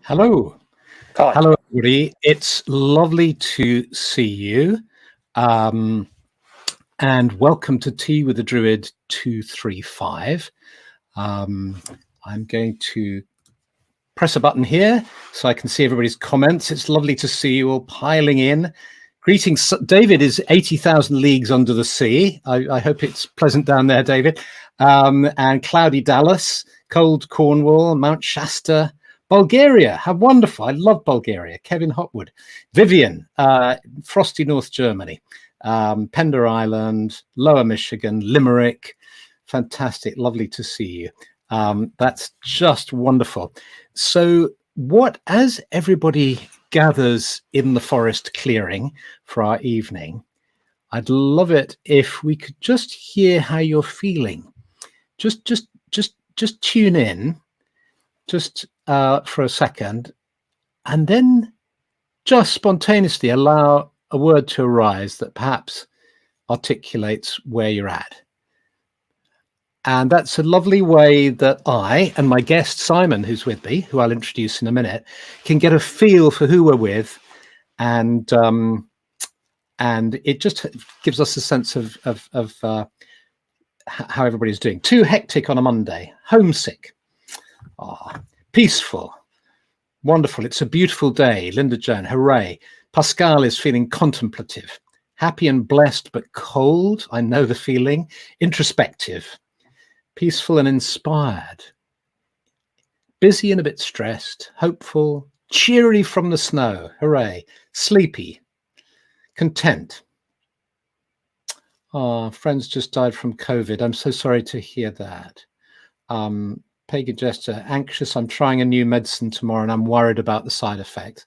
Hello. Hi. Hello, everybody. It's lovely to see you. And welcome to Tea with the Druid 235. I'm going to press a button here so I can see everybody's comments. It's lovely to see you all piling in. Greetings. David is 80,000 leagues under the sea. I hope it's pleasant down there, David. And cloudy Dallas, cold Cornwall, Mount Shasta, Bulgaria. How wonderful. I love Bulgaria. Kevin Hotwood. Vivian, frosty North Germany. Pender Island, Lower Michigan, Limerick. Fantastic. Lovely to see you. That's just wonderful. So as everybody gathers in the forest clearing for our evening, I'd love it if we could just hear how you're feeling. Just tune in just for a second, and then just spontaneously allow a word to arise that perhaps articulates where you're at. And that's a lovely way that I and my guest Simon, who's with me, who I'll introduce in a minute, can get a feel for who we're with, and it just gives us a sense of how everybody's doing. Too hectic on a Monday, homesick, peaceful, wonderful. It's a beautiful day. Linda Joan, hooray. Pascal is feeling contemplative, happy and blessed, but cold. I know the feeling. Introspective, peaceful and inspired, busy and a bit stressed, hopeful, cheery from the snow, hooray, sleepy, content. Friends just died from COVID. I'm so sorry to hear that. Pagan Jester, anxious. I'm trying a new medicine tomorrow and I'm worried about the side effect.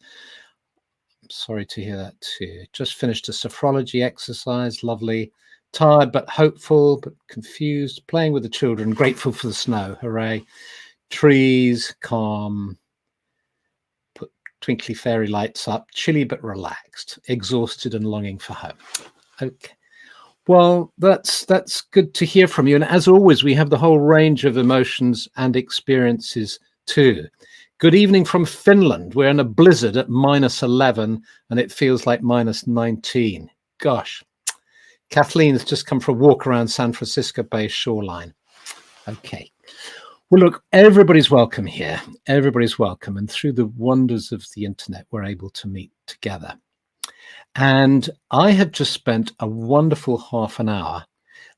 I'm sorry to hear that too. Just finished a sophrology exercise. Lovely. Tired but hopeful but confused. Playing with the children. Grateful for the snow. Hooray. Trees. Calm. Put twinkly fairy lights up. Chilly but relaxed. Exhausted and longing for home. Okay. Well, that's good to hear from you. And as always, we have the whole range of emotions and experiences too. Good evening from Finland. We're in a blizzard at -11 and it feels like -19. Gosh. Kathleen's just come for a walk around San Francisco Bay shoreline. Okay. Well, look, everybody's welcome here. Everybody's welcome. And through the wonders of the internet, we're able to meet together. And I have just spent a wonderful half an hour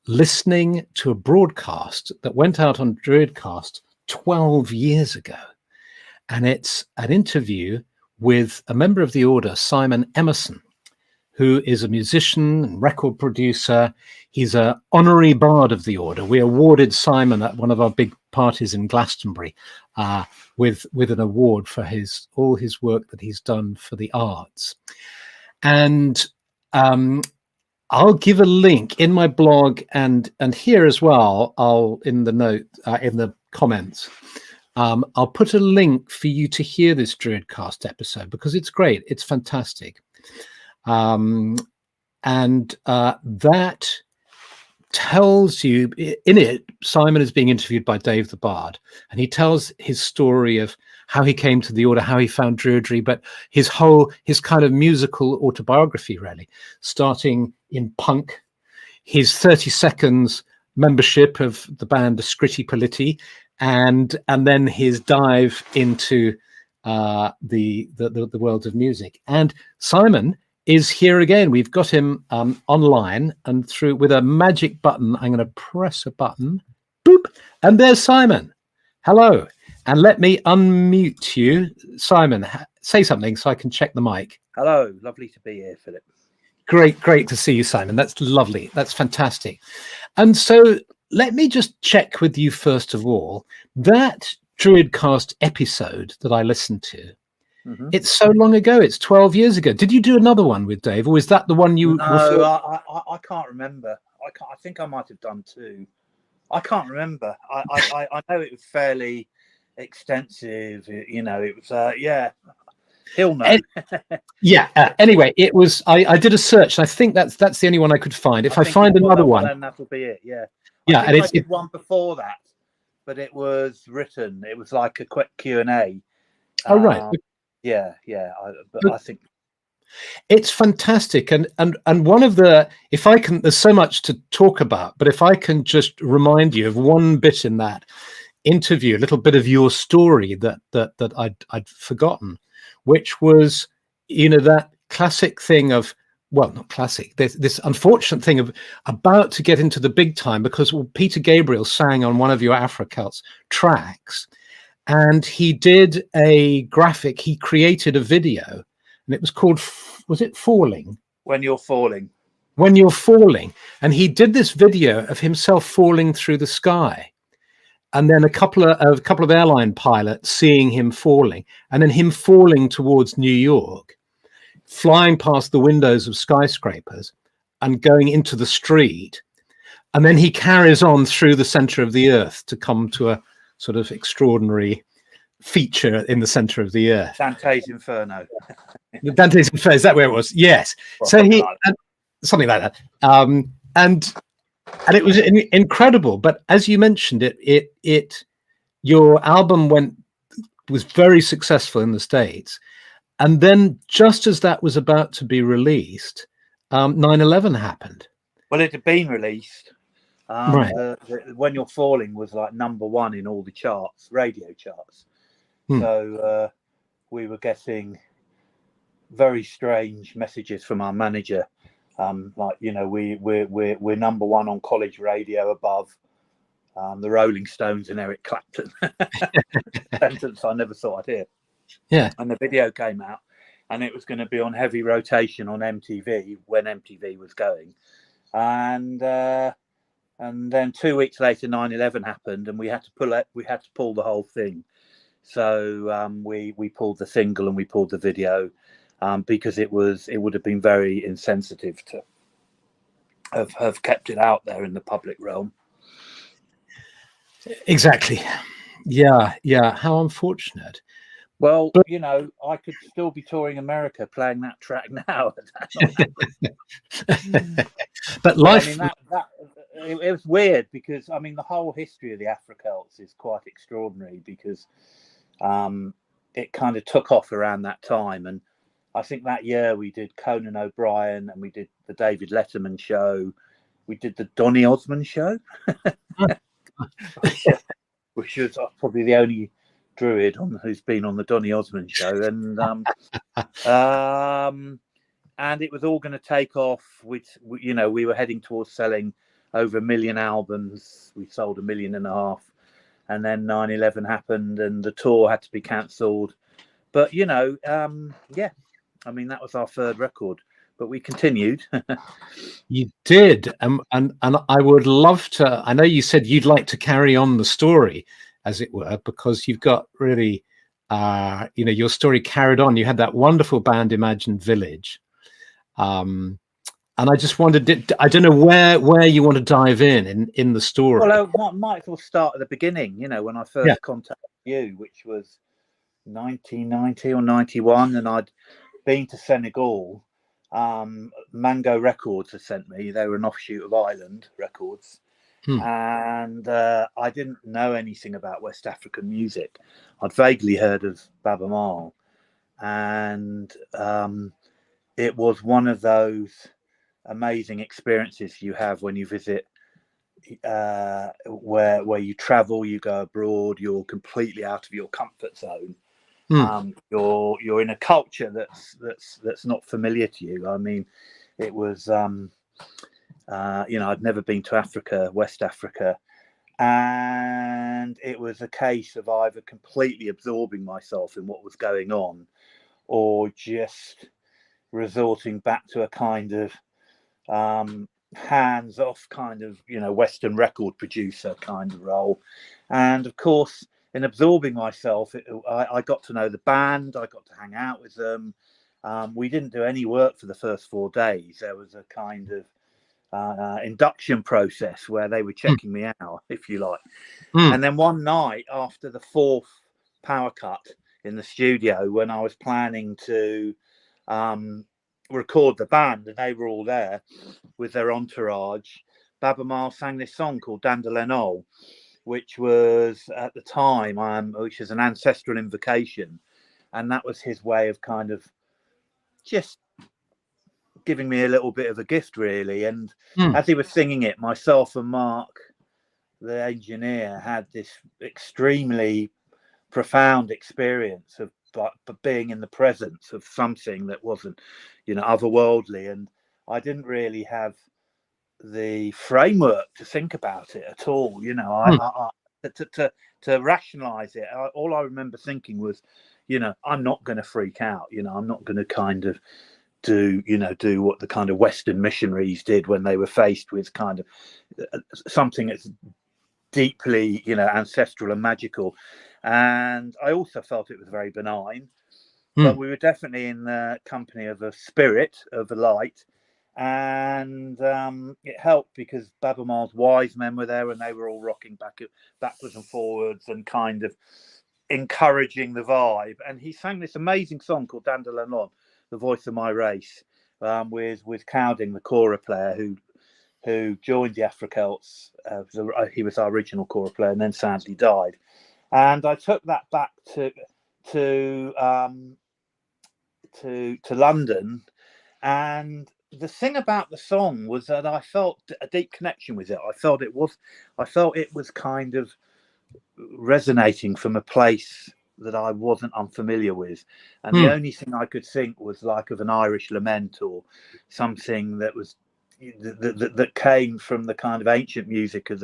listening to a broadcast that went out on Druidcast 12 years ago. And it's an interview with a member of the order, Simon Emmerson, who is a musician and record producer. He's an honorary bard of the order. We awarded Simon at one of our big parties in Glastonbury with an award for all his work that he's done for the arts. And I'll give a link in my blog and here as well. I'll in the comments. I'll put a link for you to hear this Druidcast episode because it's great. It's fantastic. That tells you in it, Simon is being interviewed by Dave the Bard, and he tells his story of how he came to the order, how he found Druidry, but his kind of musical autobiography, really, starting in punk, his 30 seconds membership of the band Scritti Politti, and then his dive into the world of music. And Simon is here again. We've got him online, and with a magic button, I'm going to press a button, boop, and there's Simon. Hello. And let me unmute you. Simon, say something so I can check the mic. Hello, lovely to be here, Philip. Great to see you, Simon. That's lovely. That's fantastic. And so let me just check with you first of all, that Druidcast episode that I listened to, it's so long ago, it's 12 years ago. Did you do another one with Dave, or is that the one you... No, I can't remember. I think I might have done two. I can't remember. I know it was fairly extensive. You know, it was, yeah, he'll know. Anyway, it was, I did a search, and I think that's the only one I could find. If I find another one... Then that'll be it, yeah. Yeah, I did one before that, but it was written. It was like a quick Q&A. Oh, right. Yeah. But I think it's fantastic, and one of the, if I can, there's so much to talk about, but if I can just remind you of one bit in that interview, a little bit of your story that I'd forgotten, which was, you know, that classic thing of, well, not classic, this unfortunate thing of about to get into the big time, because Peter Gabriel sang on one of your Afro Celt's tracks, and he did a graphic, he created a video, and it was called, was it Falling? When You're Falling. When You're Falling. And he did this video of himself falling through the sky. And then a couple of airline pilots seeing him falling, and then him falling towards New York, flying past the windows of skyscrapers and going into the street. And then he carries on through the center of the earth to come to a sort of extraordinary feature in the center of the earth. Dante's Inferno. Dante's Inferno, is that where it was? Yes. Well, so something like that. And it was incredible. But as you mentioned, your album was very successful in the States. And then just as that was about to be released, 9/11 happened. Well, it had been released. Right. When You're Falling was like #1 in all the charts, radio charts. So we were getting very strange messages from our manager, like, you know, we're #1 on college radio above the Rolling Stones and Eric Clapton. Sentence I never thought I'd hear. Yeah. And the video came out, and it was going to be on heavy rotation on MTV when MTV was going, and then 2 weeks later 9/11 happened, and we had to pull the whole thing. So we pulled the single and we pulled the video, because it would have been very insensitive to have kept it out there in the public realm. Exactly. Yeah. How unfortunate. Well, you know, I could still be touring America playing that track now. But life... I mean, it was weird, because, I mean, the whole history of the Afro Celts is quite extraordinary, because it kind of took off around that time. And I think that year we did Conan O'Brien, and we did the David Letterman show. We did the Donny Osmond show, which was probably the only Druid who's been on the Donny Osmond show. And it was all going to take off. You know, we were heading towards selling over 1 million albums. We sold 1.5 million. And then 9/11 happened, and the tour had to be cancelled. But, you know, yeah, I mean, that was our third record, but we continued. You did. And I would love to, I know you said you'd like to carry on the story, as it were, because you've got really, you know, your story carried on. You had that wonderful band, Imagined Village. And I just wondered, I don't know where you want to dive in the story. Well, I might as well start at the beginning, you know, when I first contacted you, which was 1990 or 91, and I'd been to Senegal. Mango Records had sent me. They were an offshoot of Island Records. And I didn't know anything about West African music. I'd vaguely heard of Baba Mal. And it was one of those amazing experiences you have when you visit, where you travel, you go abroad, you're completely out of your comfort zone. You're in a culture that's not familiar to you. I mean, it was you know, I'd never been to Africa, West Africa, And it was a case of either completely absorbing myself in what was going on, or just resorting back to a kind of hands-off kind of, Western record producer kind of role. And of course, in absorbing myself, I got to know the band. I got to hang out with them. We didn't do any work for the first 4 days. There was a kind of induction process where they were checking me out, if you like. And then one night, after the 4th power cut in the studio, when I was planning to record the band, and they were all there with their entourage, Baba Maal sang this song called Dandalenol, which was at the time, which is an ancestral invocation, and that was his way of kind of just giving me a little bit of a gift, really. And as he was singing it, myself and Mark, the engineer, had this extremely profound experience of being in the presence of something that wasn't, otherworldly. And I didn't really have the framework to think about it at all, to rationalize it. All I remember thinking was, I'm not going to freak out, I'm not going to kind of do what the kind of Western missionaries did when they were faced with kind of something that's deeply, ancestral and magical. And I also felt it was very benign, but we were definitely in the company of a spirit, of a light. And it helped because Baba Maal's wise men were there, and they were all rocking backwards and forwards and kind of encouraging the vibe. And he sang this amazing song called Dandalenol, The Voice of My Race, with Cowding, the kora player, who joined the Afro Celts. He was our original kora player, and then sadly died. And I took that back to London. And the thing about the song was that I felt a deep connection with it. I felt it was kind of resonating from a place that I wasn't unfamiliar with. And the only thing I could think was like of an Irish lament, or something that was that came from the kind of ancient music of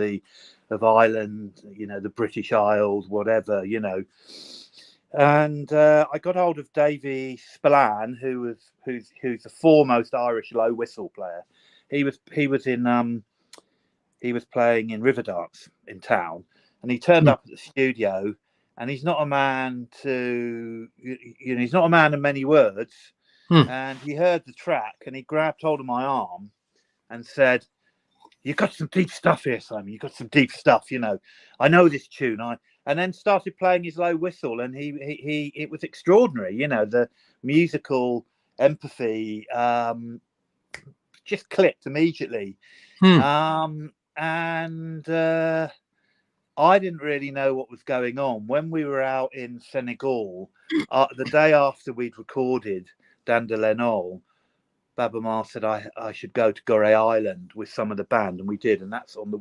Ireland, the British Isles, whatever, And I got hold of Davy Spillane, who's the foremost Irish low whistle player. He was playing in Riverdance in town, and he turned up at the studio. And he's not a man he's not a man of many words. And he heard the track, and he grabbed hold of my arm and said, "You've got some deep stuff here, Simon. You've got some deep stuff. I know this tune." And then started playing his low whistle, and it was extraordinary. The musical empathy just clicked immediately. And I didn't really know what was going on. When we were out in Senegal, the day after we'd recorded Dandalenol, Baba Maal said I should go to Gorée Island with some of the band, and we did. And that's on the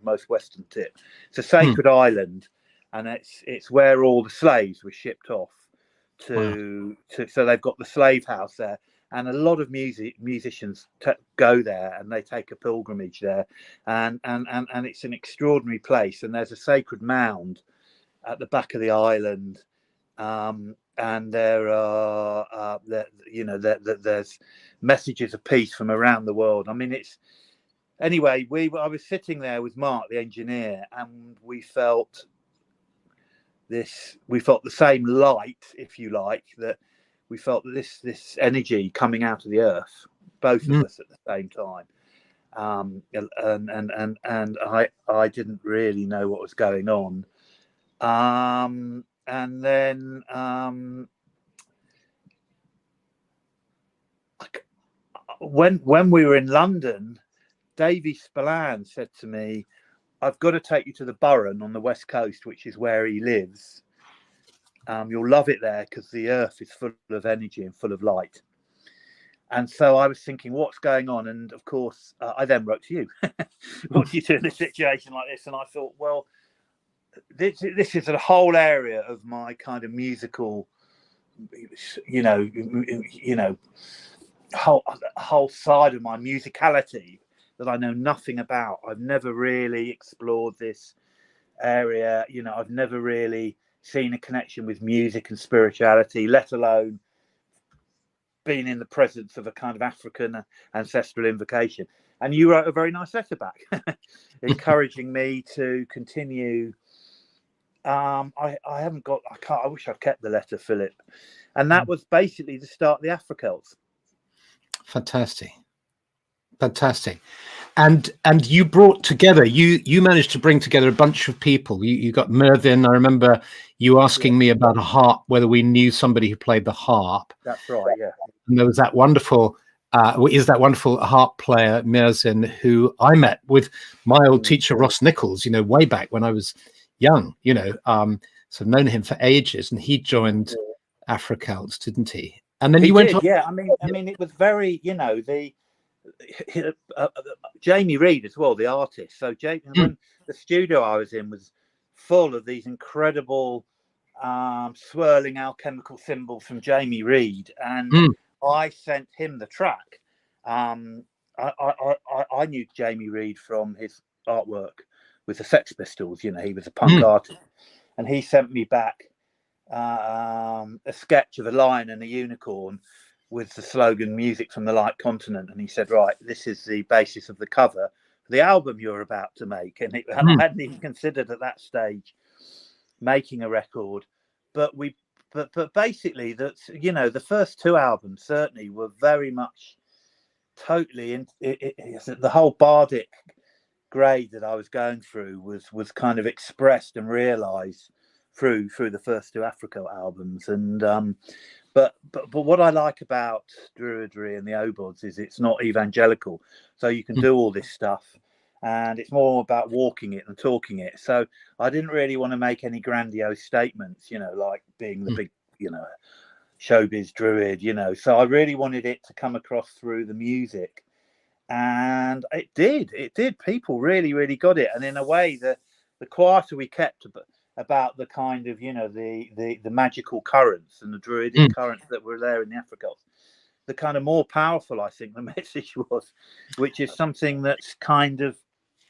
most western tip. It's a sacred island, and it's where all the slaves were shipped off to. So they've got the slave house there, and a lot of musicians go there, and they take a pilgrimage there, and it's an extraordinary place. And there's a sacred mound at the back of the island, and there are there's messages of peace from around the world. I mean, I was sitting there with Mark, the engineer, and we felt the same light, if you like, that we felt this energy coming out of the earth, both of us at the same time. And I didn't really know what was going on. And then when we were in London, Davy Spillane said to me, "I've got to take you to the Burren on the west coast, which is where he lives. You'll love it there because the earth is full of energy and full of light." And so I was thinking, what's going on? And of course, I then wrote to you. What do you do in a situation like this? And I thought, well, this is a whole area of my kind of musical, whole side of my musicality that I know nothing about. I've never really explored this area. You know, I've never really seen a connection with music and spirituality, let alone being in the presence of a kind of African ancestral invocation. And you wrote a very nice letter back, encouraging me to continue. I haven't got. I can't. I wish I'd kept the letter, Philip. And that was basically the start of the Afro Celts. Fantastic. And you brought together, you managed to bring together a bunch of people. You got Mervyn. I remember you asking me about a harp, whether we knew somebody who played the harp. That's right, yeah. And there was that wonderful harp player, Emerson, who I met with my old teacher, Ross Nichols, you know, way back when I was young, you know, so I've known him for ages, and he joined Afro Celts, didn't he? And then he went on. Yeah, I mean, it was very, you know, Jamie Reid as well, the artist. So when the studio I was in was full of these incredible swirling alchemical symbols from Jamie Reid, and I sent him the track. I knew Jamie Reid from his artwork with the Sex Pistols. You know, he was a punk artist, and he sent me back a sketch of a lion and a unicorn with the slogan "Music from the Light Continent," and he said, "Right, this is the basis of the cover for the album you're about to make." And I hadn't even considered at that stage making a record, but basically, that's, you know, the first two albums certainly were very much totally the whole bardic grade that I was going through was kind of expressed and realized through the first two Afro Celt albums. And but what I like about Druidry and the Obods is it's not evangelical, so you can do all this stuff, and it's more about walking it and talking it. So I didn't really want to make any grandiose statements, you know, like being the big, you know, showbiz druid, you know. So I really wanted it to come across through the music, and it did. People really got it. And in a way, the quieter we kept about the kind of, you know, the magical currents and the druidic currents that were there in the Afro Celts, the kind of more powerful I think the message was, which is something that's kind of,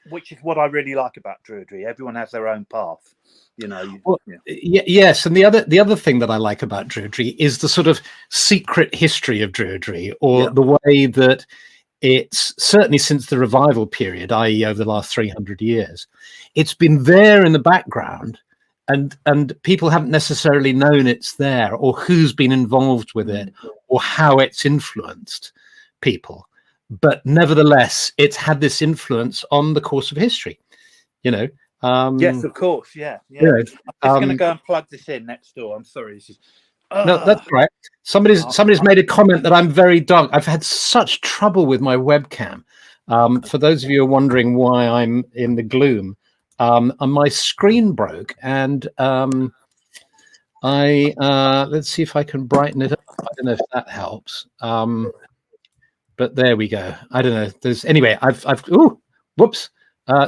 which is what I really like about Druidry. Everyone has their own path, you know. Yes, and the other thing that I like about Druidry is the sort of secret history of Druidry, or the way that it's, certainly since the revival period, i.e. over the last 300 years, it's been there in the background, and people haven't necessarily known it's there, or who's been involved with it, or how it's influenced people. But nevertheless, it's had this influence on the course of history, you know. Yes, of course. Yeah. I'm just going to go and plug this in next door. I'm sorry. This is... No, that's right. Somebody's made a comment that I'm very dark. I've had such trouble with my webcam. For those of you who are wondering why I'm in the gloom, and my screen broke, and let's see if I can brighten it up. I don't know if that helps. But there we go. I don't know. Anyway. Whoops.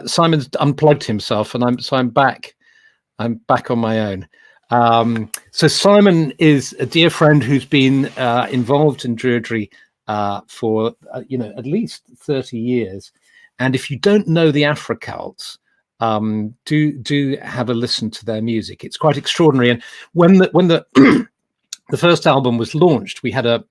Simon's unplugged himself, and I'm back. I'm back on my own. So Simon is a dear friend who's been involved in Druidry for at least 30 years. And if you don't know the Afro Celts, do have a listen to their music. It's quite extraordinary. And when the the first album was launched, we had a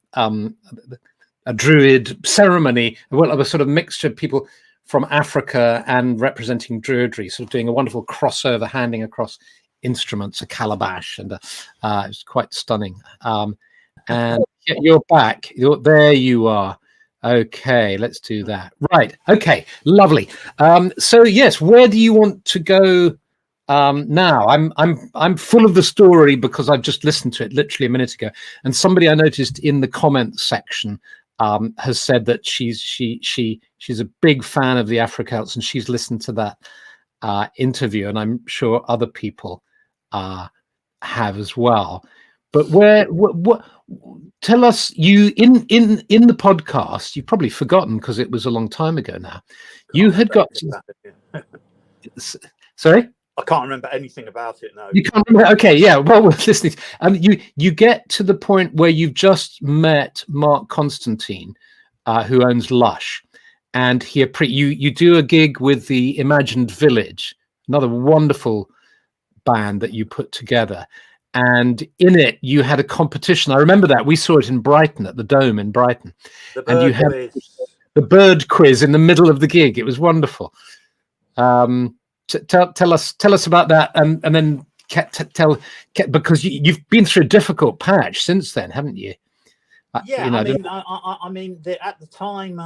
Druid ceremony, a sort of mixture of people from Africa and representing Druidry, sort of doing a wonderful crossover, handing across instruments, a calabash, and it was quite stunning. And you're back. There you are. Okay, let's do that. Right. Okay, lovely. So yes, where do you want to go now? I'm full of the story because I've just listened to it literally a minute ago, and somebody I noticed in the comments section has said that she's a big fan of the Afro Celts, and she's listened to that interview, and I'm sure other people have as well. But what tell us, you in the podcast, you've probably forgotten because it was a long time ago now. You had got sorry? I can't remember anything about it. No, you can't remember. Okay, yeah. Well, we're listening. You get to the point where you've just met Mark Constantine, who owns Lush, and you do a gig with the Imagined Village another wonderful band that you put together. And in it, you had a competition. I remember that. We saw it in Brighton at the Dome in Brighton. And you had the bird quiz in the middle of the gig. It was wonderful. Tell us about that, and then tell, because you've been through a difficult patch since then, haven't you? Yeah, you know, I mean, at the time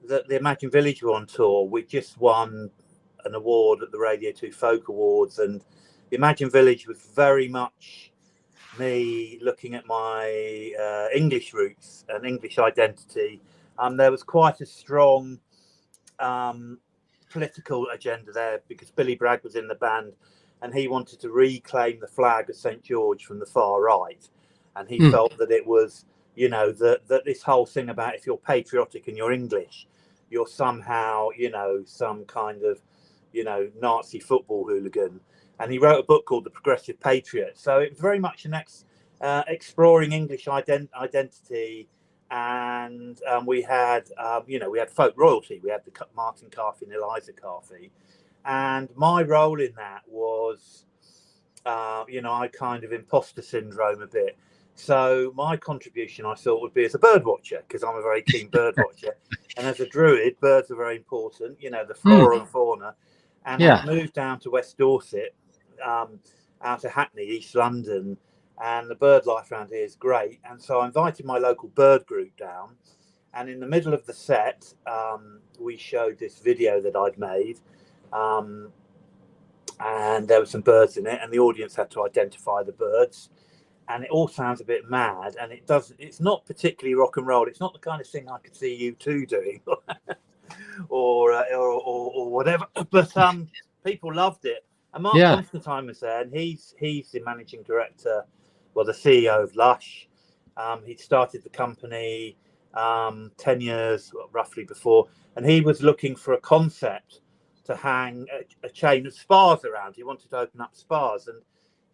that the Imagine Village were on tour, we just won an award at the Radio 2 Folk Awards, and the Imagine Village was very much me looking at my English roots and English identity. There was quite a strong political agenda there, because Billy Bragg was in the band and he wanted to reclaim the flag of St. George from the far right. And he felt that it was, you know, that this whole thing about if you're patriotic and you're English, you're somehow, you know, some kind of, you know, Nazi football hooligan. And he wrote a book called The Progressive Patriot. So it was very much an exploring English identity. And we had, you know, we had folk royalty. We had the Martin Carthy and Eliza Carthy. And my role in that was, you know, I kind of imposter syndrome a bit. So my contribution, I thought, would be as a bird watcher, because I'm a very keen bird watcher. And as a Druid, birds are very important, you know, the flora and fauna. And I moved down to West Dorset, out of Hackney, East London, and the bird life around here is great. And so I invited my local bird group down, and in the middle of the set, we showed this video that I'd made, and there were some birds in it, and the audience had to identify the birds. And it all sounds a bit mad, and it's not particularly rock and roll. It's not the kind of thing I could see you two doing or whatever, but people loved it. And Mark Constantine was there, and he's the managing director, well, the CEO of Lush. He'd started the company 10 years roughly before, and he was looking for a concept to hang a chain of spas around. He wanted to open up spas, and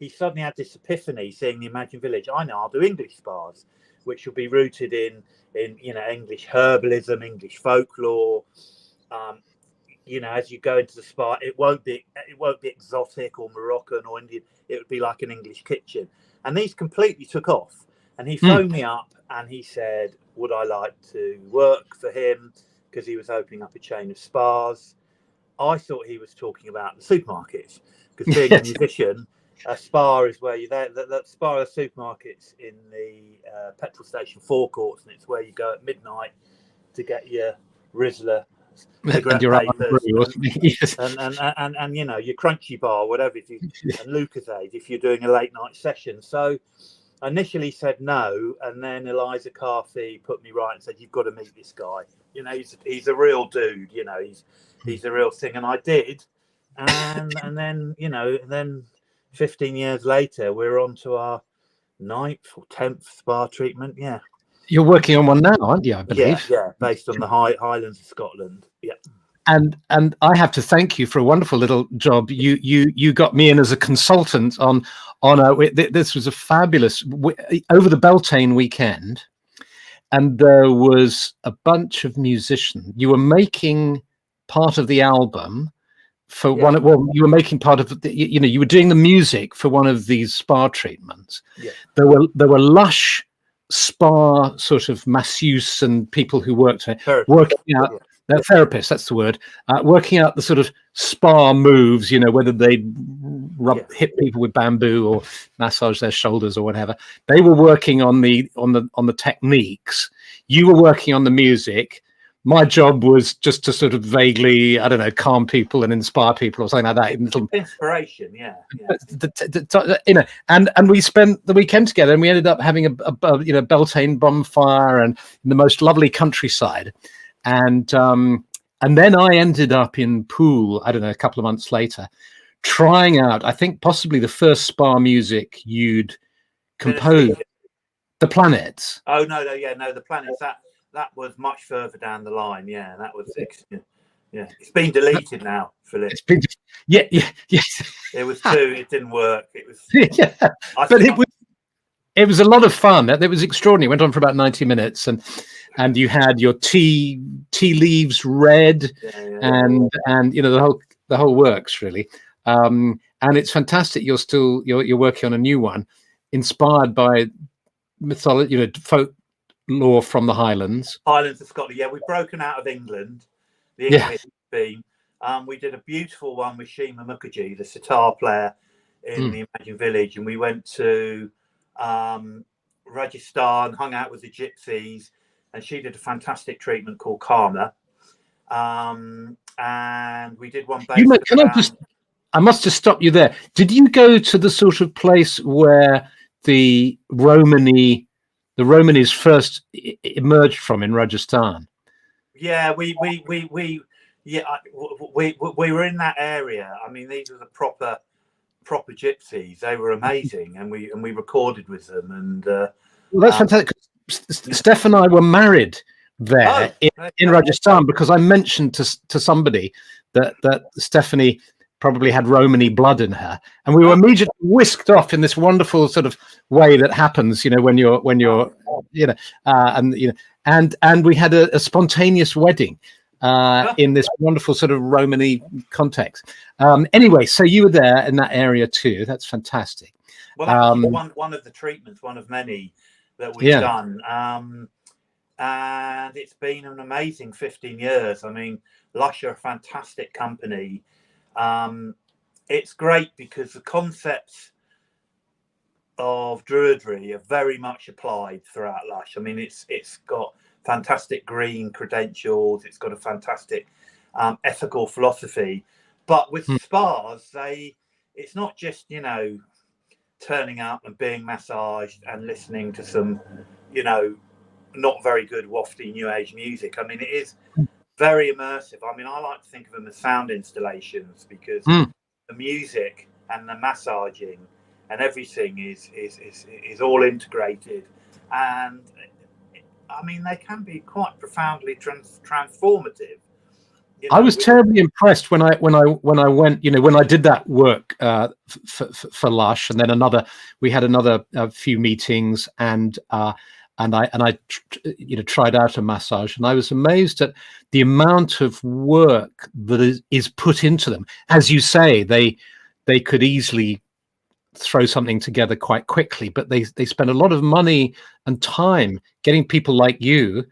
he suddenly had this epiphany, seeing the Imagine Village. I know, I'll do English spas, which will be rooted in you know, English herbalism, English folklore. You know, as you go into the spa, it won't be exotic or Moroccan or Indian. It would be like an English kitchen. And these completely took off. And he phoned me up and he said, would I like to work for him, because he was opening up a chain of spas. I thought he was talking about the supermarkets, because being a musician, a spa is where you're there. The spa are supermarkets in the petrol station forecourts, and it's where you go at midnight to get your Rizzler cigarette papers and you know, your Crunchy Bar, whatever, if you, and Lucozade if you're doing a late night session. So I initially said no, and then Eliza Carthy put me right and said, you've got to meet this guy. You know, he's a real dude. You know, he's a real thing, and I did. And then, you know, then 15 years later, we're on to our 9th or 10th spa treatment. Yeah. You're working on one now, aren't you? I believe. Yeah, based on the Highlands of Scotland. Yeah. And I have to thank you for a wonderful little job. You got me in as a consultant on this was a fabulous over the Beltane weekend, and there was a bunch of musicians. You were making part of the album for one. Well, you were making part of the, you know, you were doing the music for one of these spa treatments. Yeah. There were Lush spa sort of masseuse and people who worked working out therapists, that's the word, working out the sort of spa moves, you know, whether they hit people with bamboo or massage their shoulders or whatever. They were working on the techniques. You were working on the music. My job was just to sort of vaguely, I don't know, calm people and inspire people or something like that. Inspiration, yeah. You know, and we spent the weekend together, and we ended up having a you know, Beltane bonfire and the most lovely countryside. And then I ended up in Poole, I don't know, a couple of months later, trying out, I think possibly the first spa music you'd composed, The Planets. Oh, no, The Planets, that was much further down the line. Yeah, that was it's been deleted now, Philip. It's been yes. It was two. It didn't work. It was it was a lot of fun. It was extraordinary. It went on for about 90 minutes, and you had your tea leaves read, and you know, the whole works really. And it's fantastic. You're working on a new one, inspired by mythology, folk lore from the Highlands. Highlands of Scotland. Yeah, we've broken out of England, the Yeah. English theme. We did a beautiful one with Shima Mukherjee, the sitar player in the Imagine Village, and we went to Rajasthan, hung out with the gypsies, and she did a fantastic treatment called Karma. And we did one based I must just stop you there. Did you go to the sort of place where the Romanies first emerged from in Rajasthan? Yeah, we were in that area. I mean, these were the proper gypsies. They were amazing, and we recorded with them. And well, that's fantastic. Steph and I were married there in Rajasthan, because I mentioned to somebody that Stephanie probably had Romani blood in her, and we were immediately whisked off in this wonderful sort of way that happens, when you're and we had a spontaneous wedding in this wonderful sort of Romani context. Anyway, so you were there in that area too. That's fantastic. Well, actually, one of the treatments, one of many that we've done, and it's been an amazing 15 years. I mean, Lush are a fantastic company. It's great because the concepts of Druidry are very much applied throughout Lush. I mean, it's got fantastic green credentials. It's got a fantastic ethical philosophy. But with spas, it's not just, turning up and being massaged and listening to some, not very good wafty new age music. I mean, it is very immersive. I mean, I like to think of them as sound installations, because the music and the massaging and everything is all integrated, and I mean, they can be quite profoundly transformative. I was terribly impressed when I went, when I did that work for Lush, and then we had another few meetings, and I tried out a massage, and I was amazed at the amount of work that is put into them. As you say, they could easily throw something together quite quickly, but they spend a lot of money and time getting people like you,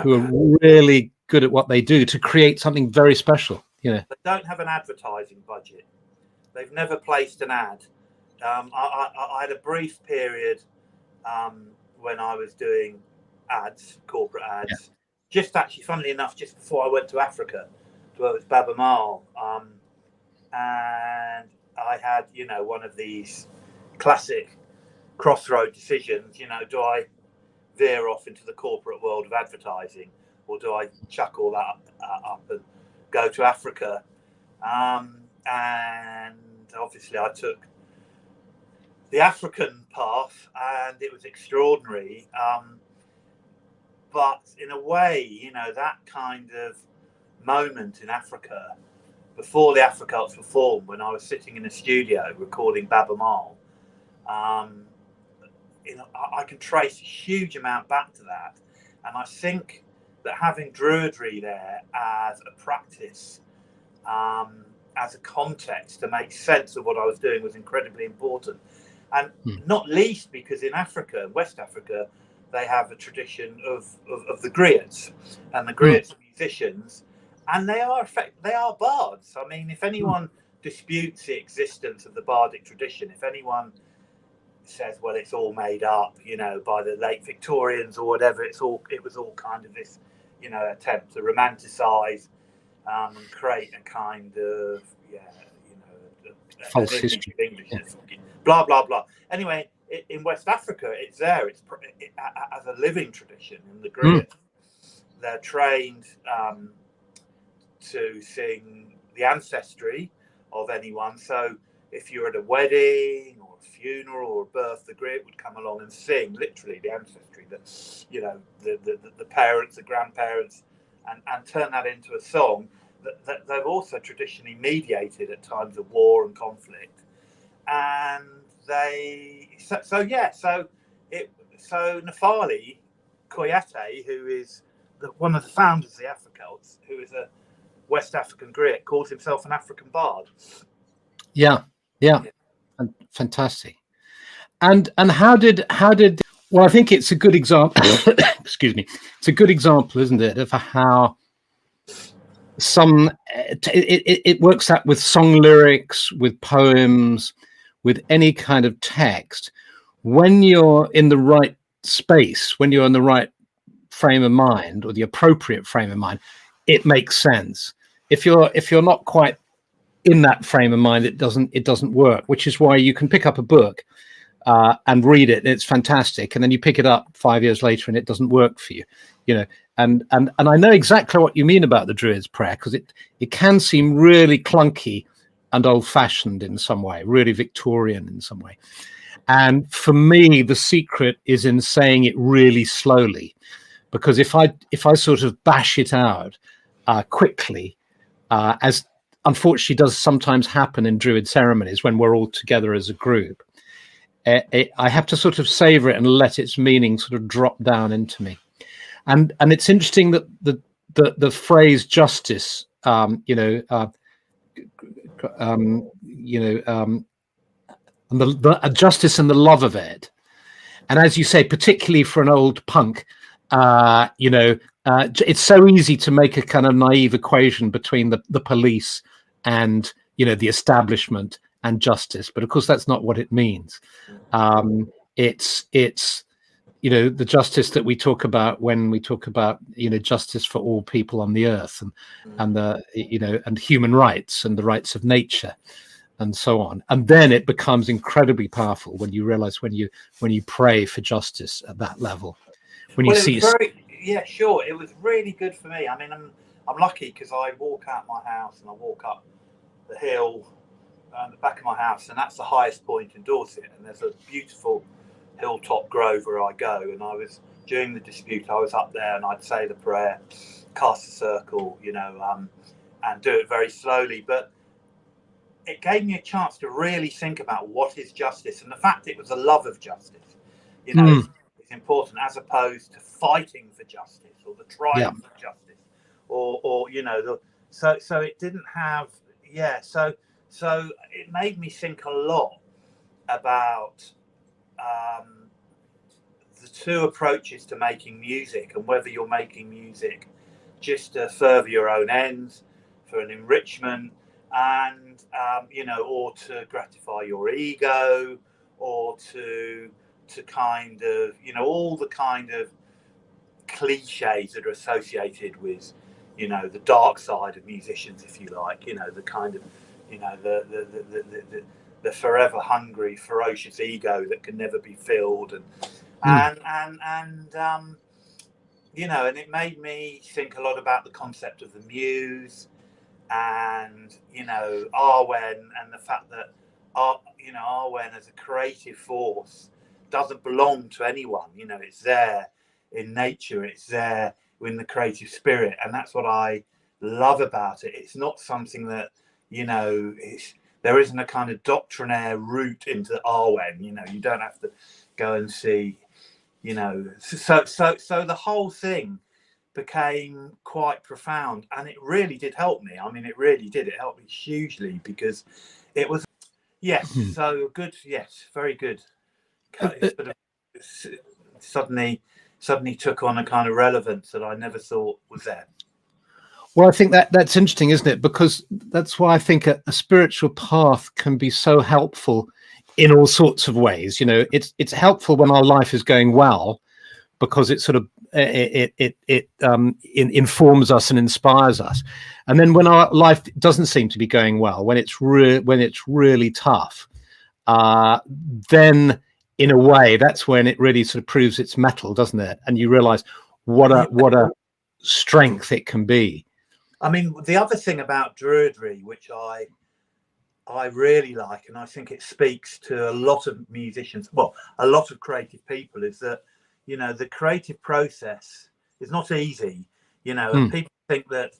who are really good at what they do, to create something very special. They don't have an advertising budget. They've never placed an ad. I had a brief period when I was doing ads, corporate ads, just actually, funnily enough, just before I went to Africa to work with Baba Mal, and I had, one of these classic crossroad decisions. Do I veer off into the corporate world of advertising, or do I chuck all that up and go to Africa? And obviously I took the African path, and it was extraordinary. But in a way, that kind of moment in Africa, before the Afro Celts were formed, when I was sitting in a studio recording Baba Mal, I can trace a huge amount back to that. And I think that having Druidry there as a practice, as a context to make sense of what I was doing, was incredibly important. And not least because in Africa, West Africa, they have a tradition of the griots, and the griots are musicians, and they are bards. I mean, if anyone disputes the existence of the bardic tradition, if anyone says, well, it's all made up, by the late Victorians or whatever, it was all kind of this, attempt to romanticize and create a kind of false history, blah blah blah. Anyway, in West Africa, it's there. It's as a living tradition. In the griots, they're trained to sing the ancestry of anyone. So if you're at a wedding or a funeral or a birth, the griot would come along and sing literally the ancestry, that the parents, the grandparents, and turn that into a song that they've also traditionally mediated at times of war and conflict. And so Nafali Koyate, who is one of the founders of the Afro Celts, who is a West African Griot, calls himself an African bard. Yeah, fantastic. And how did well, I think it's a good example. Excuse me, it's a good example, isn't it, of how it works out with song lyrics, with poems, with any kind of text. When you're in the right space, when you're in the right frame of mind, or the appropriate frame of mind, it makes sense. If you're not quite in that frame of mind, it doesn't work. Which is why you can pick up a book and read it, and it's fantastic, and then you pick it up 5 years later and it doesn't work for you, you know. And I know exactly what you mean about the Druid's prayer, because it can seem really clunky and old-fashioned in some way, really Victorian in some way. And for me, the secret is in saying it really slowly, because if I sort of bash it out quickly, as unfortunately does sometimes happen in Druid ceremonies when we're all together as a group, I have to sort of savor it and let its meaning sort of drop down into me. And it's interesting that the phrase justice, and the justice and the love of it, and as you say, particularly for an old punk, it's so easy to make a kind of naive equation between the police and the establishment and justice, but of course that's not what it means. It's the justice that we talk about when we talk about justice for all people on the earth, and the and human rights and the rights of nature and so on. And then it becomes incredibly powerful when you realize when you pray for justice at that level, when you see sure, it was really good for me. I mean, I'm lucky because I walk out my house and I walk up the hill the back of my house, and that's the highest point in Dorset, and there's a beautiful hilltop grove where I go. And I was, during the dispute, I was up there and I'd say the prayer, cast a circle, and do it very slowly, but it gave me a chance to really think about what is justice, and the fact it was a love of justice, is important, as opposed to fighting for justice or the triumph of justice, or so it didn't have so it made me think a lot about the two approaches to making music, and whether you're making music just to further your own ends, for an enrichment, and or to gratify your ego, or to kind of all the kind of cliches that are associated with the dark side of musicians, if you like, the kind of the forever hungry, ferocious ego that can never be filled, and it made me think a lot about the concept of the muse, and Arwen, and the fact that Arwen as a creative force doesn't belong to anyone. It's there in nature, it's there in the creative spirit, and that's what I love about it. It's not something that there isn't a kind of doctrinaire route into Arwen. You don't have to go and see, so the whole thing became quite profound, and it really did help me. I mean, it really did. It helped me hugely, because it was so good. Yes, very good. But suddenly took on a kind of relevance that I never thought was there. Well, I think that's interesting, isn't it? Because that's why I think a spiritual path can be so helpful in all sorts of ways. It's helpful when our life is going well, because it sort of informs us and inspires us. And then when our life doesn't seem to be going well, when it's really tough, then in a way that's when it really sort of proves its mettle, doesn't it? And you realize what a strength it can be. I mean, the other thing about Druidry, which I really like, and I think it speaks to a lot of musicians, well, a lot of creative people, is that the creative process is not easy. And people think that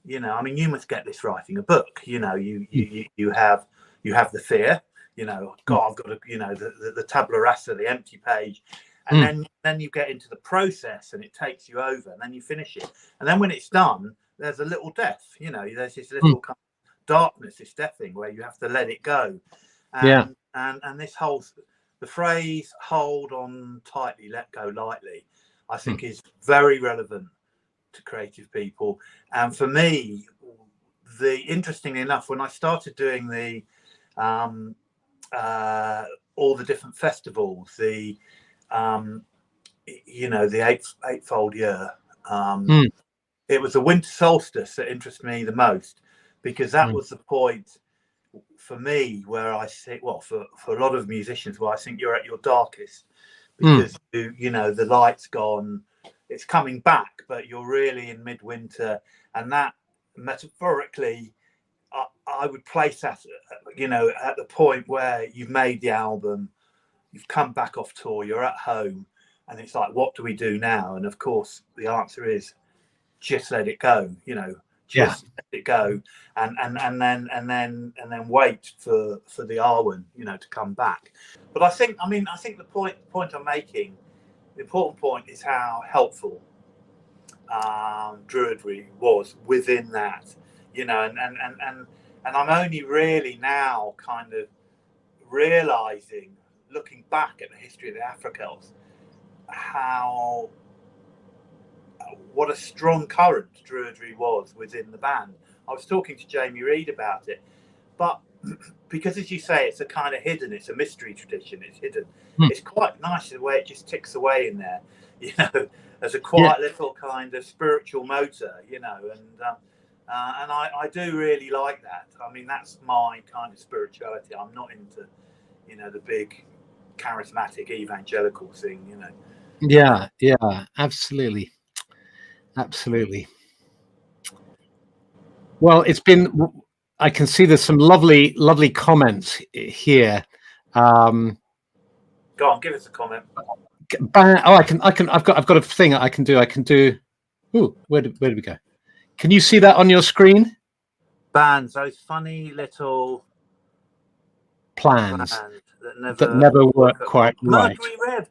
I mean, you must get this writing a book. You have the fear. God, I've got to the tabula rasa, the empty page, and then you get into the process, and it takes you over, and then you finish it, and then when it's done, there's a little death. You know, there's this little kind of darkness, this death thing where you have to let it go. And, and this whole, the phrase "hold on tightly, let go lightly," I think is very relevant to creative people. And for me, interestingly enough, when I started doing the all the different festivals, the you know, the eightfold year, it was the winter solstice that interested me the most, because that was the point for me where I think, well, for a lot of musicians, where I think you're at your darkest, because you know, the light's gone, it's coming back, but you're really in midwinter. And that, metaphorically, I would place that, you know, at the point where you've made the album, you've come back off tour, you're at home, and it's like, what do we do now? And of course the answer is just let it go, you know, just let it go, and then wait for the Arwen, you know, to come back. But I think the point I'm making, the important point, is how helpful Druidry was within that, you know, and I'm only really now kind of realizing, looking back at the history of the Afro Celts, what a strong current Druidry was within the band. I was talking to Jamie Reid about it, but because, as you say, it's a kind of hidden, it's a mystery tradition, it's hidden. It's quite nice the way it just ticks away in there, you know, as a quiet little kind of spiritual motor, you know, and I do really like that. I mean, that's my kind of spirituality. I'm not into, you know, the big charismatic evangelical thing, you know. Yeah, absolutely. Well, it's been, I can see there's some lovely comments here. Go on, give us a comment. I've got a thing I can do. Ooh, where did we go? Can you see that on your screen? Bands, those funny little plans that never work quite right. Mercury Rev,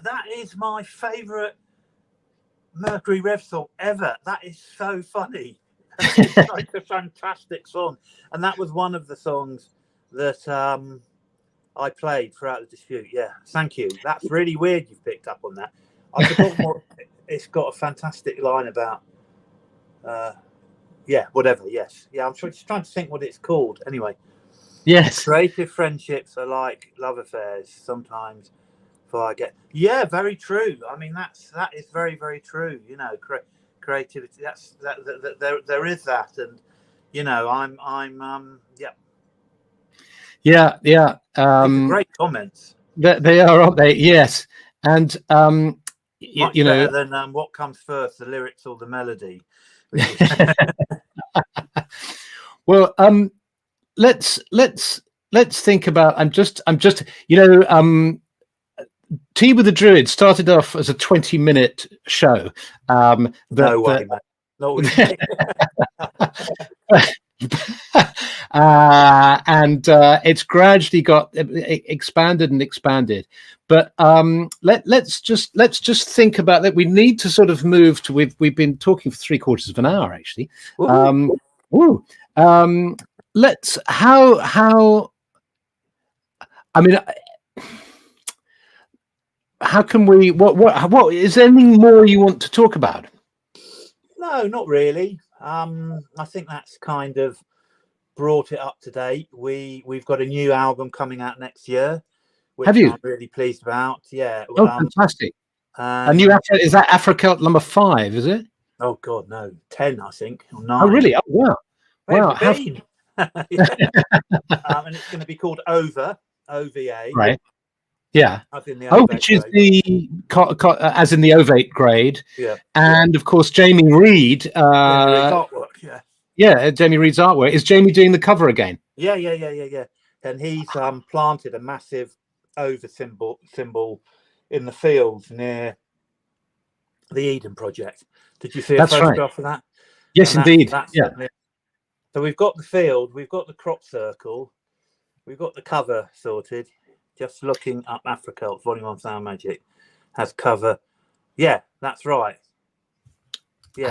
that is my favorite Mercury Rev song ever. That is so funny. It's like a fantastic song, and that was one of the songs that I played throughout the dispute. Yeah, thank you. That's really weird you've picked up on that. I forgot what it's got. A fantastic line about whatever. Yes, yeah, I'm just trying to think what it's called. Anyway, yes, creative friendships are like love affairs sometimes. Very true. I mean, that is very, very true. You know, creativity. There is that, and you know, yeah. Great comments. They are, aren't they? Yes, and much you know, better than what comes first, the lyrics or the melody. Well, let's think about. I'm just, you know, Tea with the Druid started off as a 20-minute show. No way, mate. No way. And it's gradually got expanded. But let's just think about that. We need to sort of move to. We've been talking for 3/4 of an hour actually. Let's how. I mean, how can we? What is there anything more you want to talk about? No, not really. I think that's kind of brought it up to date. We've got a new album coming out next year, which I'm really pleased about. Yeah. Oh, fantastic! A new is that Afro Celt number 5? Is it? Oh God, no, 10, I think, or 9. Oh, really? Oh, wow! Wow. And it's going to be called OVA. Right. Yeah. Which is grade. as in the ovate grade. Yeah. And of course, Jamie Reid. Artwork. Yeah, Jamie Reid's artwork. Is Jamie doing the cover again? Yeah. And he's planted a massive OVA symbol in the fields near the Eden Project. Did you see a photograph of that? Yes, indeed. So we've got the field, we've got the crop circle, we've got the cover sorted. Just looking up Afro Celt, Volume 1 Sound Magic has cover. Yeah, that's right. Good,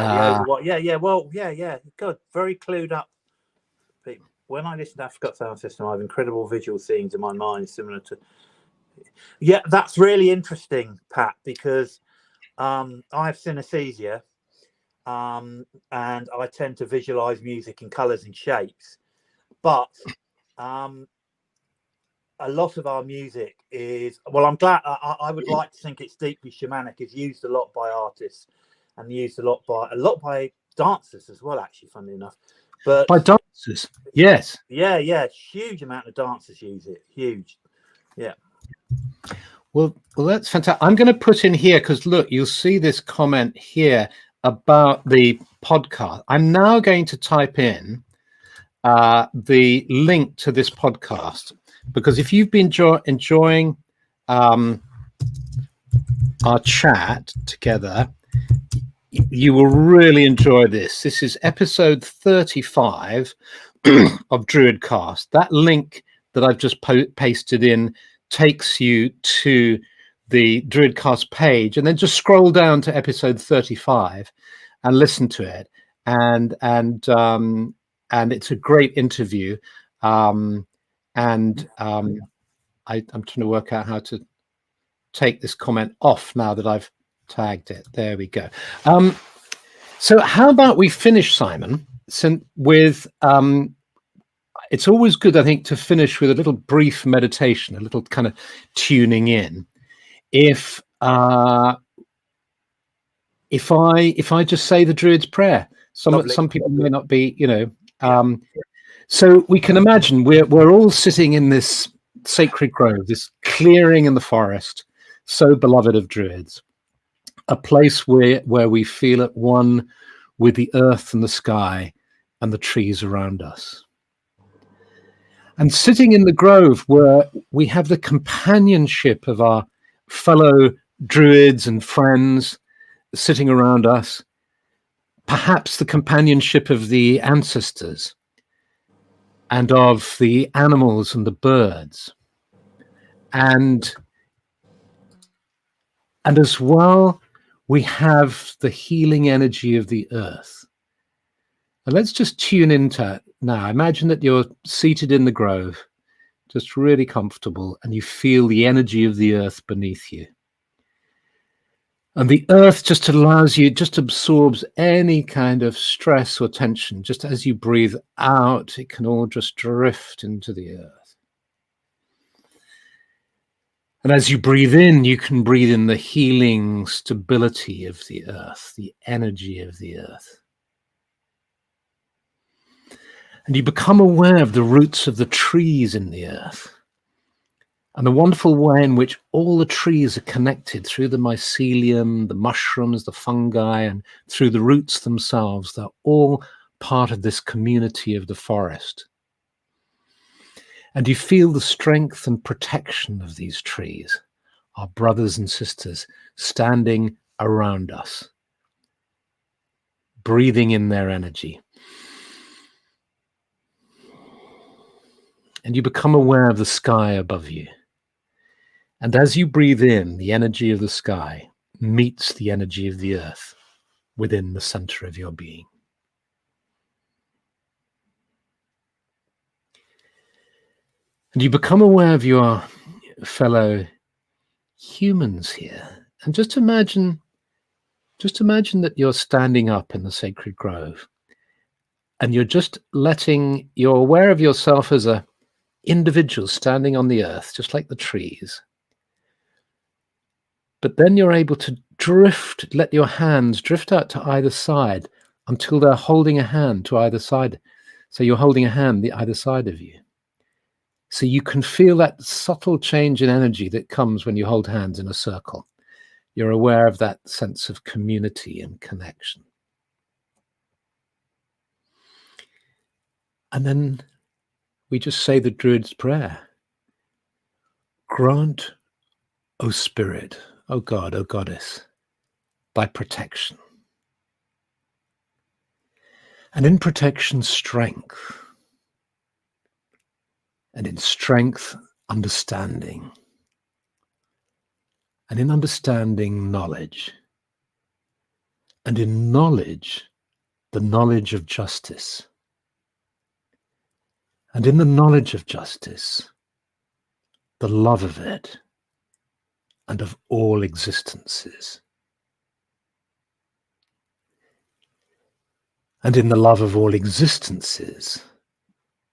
very clued up. When I listen to Afro Celt system, I have incredible visual scenes in my mind, similar to. Yeah, that's really interesting, Pat, because I have synesthesia, and I tend to visualize music in colors and shapes. But a lot of our music is, well, I'm glad, I would like to think it's deeply shamanic. It's used a lot by artists and used a lot by dancers as well, actually, funnily enough. But by dancers, yes. Yeah, huge amount of dancers use it. Huge. Yeah. Well, that's fantastic. I'm going to put in here, because look, you'll see this comment here about the podcast. I'm now going to type in the link to this podcast, because if you've been enjoying our chat together, you will really enjoy this. This is episode 35 of Druidcast. That link that I've just pasted in takes you to the Druidcast page, and then just scroll down to episode 35 and listen to it. And it's a great interview. I'm trying to work out how to take this comment off now that I've tagged it. There we go. So how about we finish, Simon, with it's always good, I think, to finish with a little brief meditation, a little kind of tuning in. If I just say the Druid's prayer, some people may not be, so we can imagine we're all sitting in this sacred grove, this clearing in the forest, so beloved of Druids, a place where we feel at one with the earth and the sky and the trees around us. And sitting in the grove where we have the companionship of our fellow Druids and friends sitting around us, perhaps the companionship of the ancestors and of the animals and the birds. And as well, we have the healing energy of the earth. And let's just tune into it now. Imagine that you're seated in the grove, just really comfortable, and you feel the energy of the earth beneath you. And the earth just allows you, just absorbs any kind of stress or tension. Just as you breathe out, it can all just drift into the earth. And as you breathe in, you can breathe in the healing stability of the earth, the energy of the earth. And you become aware of the roots of the trees in the earth and the wonderful way in which all the trees are connected through the mycelium, the mushrooms, the fungi, and through the roots themselves. They're all part of this community of the forest. And you feel the strength and protection of these trees, our brothers and sisters, standing around us, breathing in their energy. And you become aware of the sky above you. And as you breathe in, the energy of the sky meets the energy of the earth within the center of your being. And you become aware of your fellow humans here. And just imagine that you're standing up in the sacred grove. And you're aware of yourself as a individual standing on the earth, just like the trees. But then you're able to let your hands drift out to either side until they're holding a hand to either side. So you're holding a hand either side of you. So you can feel that subtle change in energy that comes when you hold hands in a circle. You're aware of that sense of community and connection. And then we just say the Druid's prayer. Grant, O Spirit, O God, O Goddess, thy protection. And in protection, strength. And in strength, understanding. And in understanding, knowledge. And in knowledge, the knowledge of justice. And in the knowledge of justice, the love of it and of all existences. And in the love of all existences,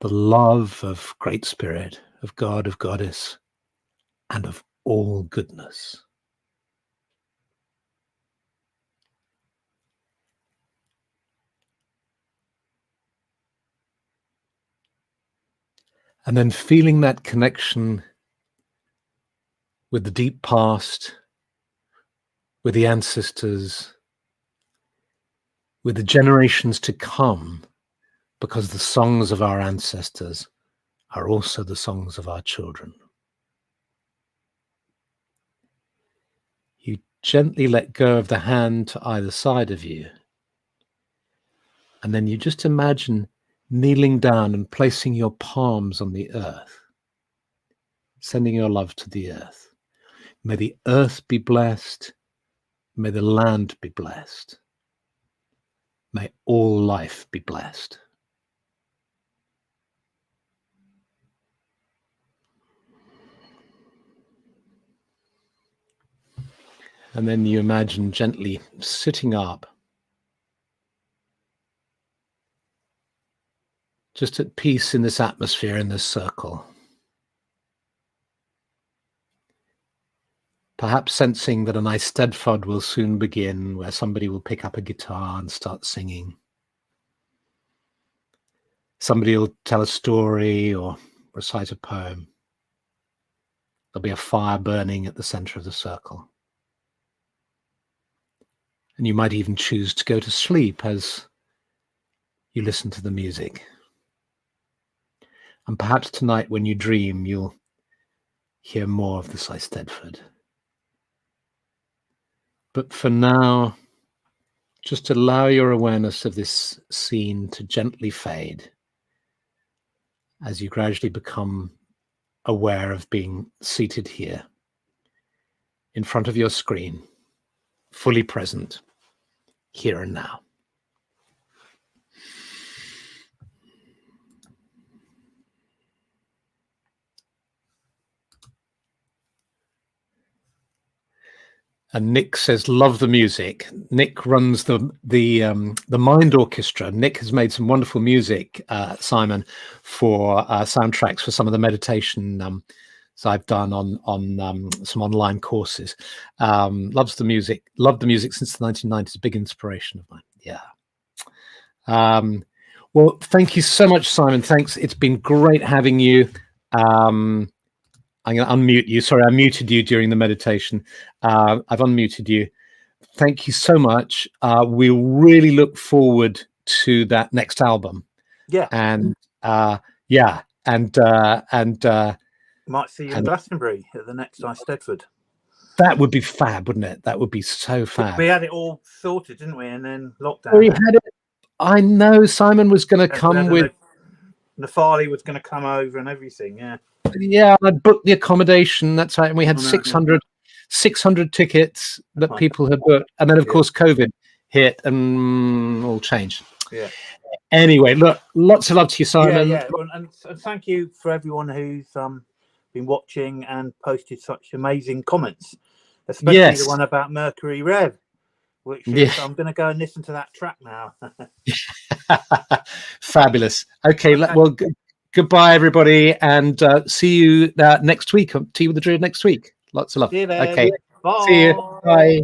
the love of Great Spirit, of God, of Goddess, and of all goodness. And then feeling that connection with the deep past, with the ancestors, with the generations to come, because the songs of our ancestors are also the songs of our children. You gently let go of the hand to either side of you, and then you just imagine kneeling down and placing your palms on the earth, sending your love to the earth. May the earth be blessed. May the land be blessed. May all life be blessed. And then you imagine gently sitting up, just at peace in this atmosphere, in this circle. Perhaps sensing that a nice steadfod will soon begin, where somebody will pick up a guitar and start singing. Somebody will tell a story or recite a poem. There'll be a fire burning at the center of the circle. And you might even choose to go to sleep as you listen to the music. And perhaps tonight when you dream, you'll hear more of this Eisteddfod. But for now, just allow your awareness of this scene to gently fade as you gradually become aware of being seated here in front of your screen, fully present, here and now. And Nick says, love the music. Nick runs the Mind Orchestra. Nick has made some wonderful music, Simon, for soundtracks for some of the meditation I've done on some online courses. Loves the music. Loved the music since the 1990s. Big inspiration of mine. Yeah. Well, thank you so much, Simon. Thanks. It's been great having you. I'm going to unmute you. Sorry, I muted you during the meditation. I've unmuted you. Thank you so much. We really look forward to that next album. Yeah. And might see you in Glastonbury at the next Eisteddfod. That would be fab, wouldn't it? That would be so fab. We had it all sorted, didn't we? And then lockdown. We had it. I know Simon was going to come with. Nafali was going to come over and everything. Yeah. Yeah, I booked the accommodation. That's right. And we had 600 tickets that people had booked. And then, of course, COVID hit and all changed. Yeah. Anyway, look, lots of love to you, Simon. Yeah. And thank you for everyone who's been watching and posted such amazing comments, especially the one about Mercury Rev, which is, I'm going to go and listen to that track now. Fabulous. Okay, well, goodbye, everybody, and see you next week on Tea with the Druid next week. Lots of love. See you then. Okay. Bye. See you. Bye.